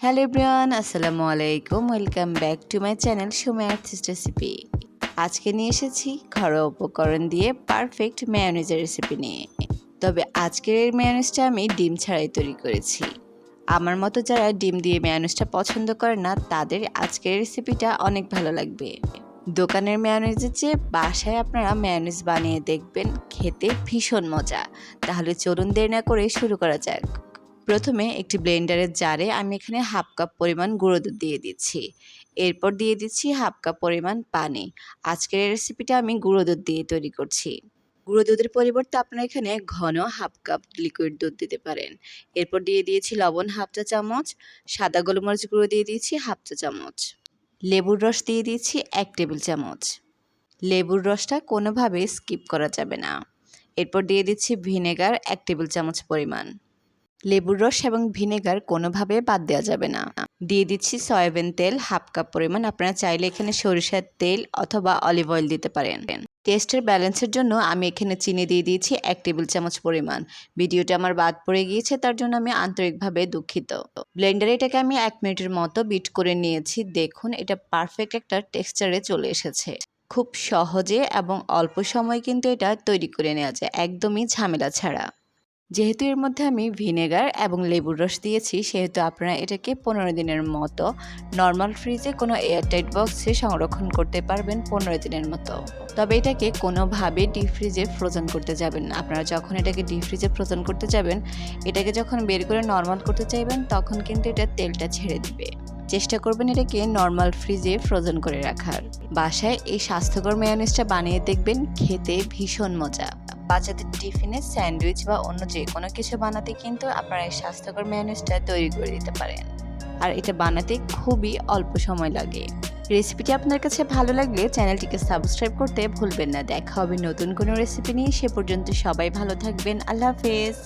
Hello everyone, আসসালামু আলাইকুম। Welcome back to my channel Sumaiya Arthi's recipe. আজকে নিয়ে এসেছি ঘরোয়া উপকরণ দিয়ে পারফেক্ট মেয়োনেজের রেসিপি নিয়ে। তবে আজকের এই মেয়োনেজটা আমি ডিম ছাড়াই তৈরি করেছি। আমার মতো যারা ডিম দিয়ে মেয়োনেজটা পছন্দ করে না তাদের আজকের রেসিপিটা অনেক ভালো লাগবে। দোকানের মেয়োনেজের চেয়ে বাসায় আপনারা মেয়োনেজ বানিয়ে দেখবেন, খেতে ভীষণ মজা। তাহলে চলুন দেরি না করে শুরু করা যাক। প্রথমে একটি ব্লেন্ডারের জারে আমি এখানে হাফ কাপ পরিমাণ গুঁড়ো দুধ দিয়ে দিচ্ছি। এরপর দিয়ে দিচ্ছি হাফ কাপ পরিমাণ পানি। আজকের এই রেসিপিটা আমি গুঁড়ো দুধ দিয়ে তৈরি করছি। গুঁড়ো দুধের পরিবর্তে আপনারা এখানে ঘন হাফ কাপ লিকুইড দুধ দিতে পারেন। এরপর দিয়ে দিয়েছি লবণ হাফ চা চামচ, সাদা গোলমরিচ গুঁড়ো দিয়ে দিয়েছি হাফ চা চামচ, লেবুর রস দিয়ে দিয়েছি 1 টেবিল চামচ। লেবুর রসটা কোনোভাবে স্কিপ করা যাবে না। এরপর দিয়ে দিচ্ছি ভিনেগার 1 টেবিল চামচ পরিমাণ। লেবুর রস এবং ভিনেগার কোনোভাবে বাদ দেওয়া যাবে না। দিয়ে দিচ্ছি সয়াবিন তেল হাফ কাপ পরিমাণ। আপনারা চাইলে এখানে সরিষার তেল অথবা অলিভ অয়েল দিতে পারেন। টেস্টের ব্যালেন্সের জন্য আমি এখানে চিনি দিয়ে দিয়েছি 1 টেবিল চামচ পরিমাণ। ভিডিওটা আমার বাদ পড়ে গিয়েছে, তার জন্য আমি আন্তরিকভাবে দুঃখিত। ব্লেন্ডারে এটাকে আমি 1 মিনিটের মতো বিট করে নিয়েছি। দেখুন, এটা পারফেক্ট একটা টেক্সচারে চলে এসেছে। খুব সহজে এবং অল্প সময়ে কিন্তু এটা তৈরি করে নেওয়া যায়, একদমই ঝামেলা ছাড়া। যেহেতু এর মধ্যে আমি ভিনেগার এবং লেবুর রস দিয়েছি, সেহেতু আপনারা এটাকে 15 দিনের মতো নর্মাল ফ্রিজে কোনো এয়ারটাইট বক্সে সংরক্ষণ করতে পারবেন 15 দিনের মতো। তবে এটাকে কোনোভাবে ডিপ ফ্রিজে ফ্রোজেন করতে যাবেন না। আপনারা যখন এটাকে ডিপ ফ্রিজে ফ্রোজেন করতে যাবেন, এটাকে যখন বের করে নর্মাল করতে চাইবেন তখন কিন্তু এটা তেলটা ছেড়ে দিবে। চেষ্টা করবেন এটাকে নর্মাল ফ্রিজে ফ্রোজেন করে রাখার। বাসায় এই স্বাস্থ্যকর মেয়োনেজটা বানিয়ে দেখবেন, খেতে ভীষণ মজা। বাচ্চাদের টিফিনে স্যান্ডউইচ বা অন্য যে কোনো কিছু বানাতে কিন্তু আপনারা এই স্বাস্থ্যকর মেয়োনেজটা তৈরি করে দিতে পারেন। আর এটা বানাতে খুবই অল্প সময় লাগে। রেসিপিটি আপনার কাছে ভালো লাগলে চ্যানেলটিকে সাবস্ক্রাইব করতে ভুলবেন না। দেখা হবে নতুন কোনো রেসিপি নিয়ে। সে পর্যন্ত সবাই ভালো থাকবেন। আল্লাহ হাফেজ।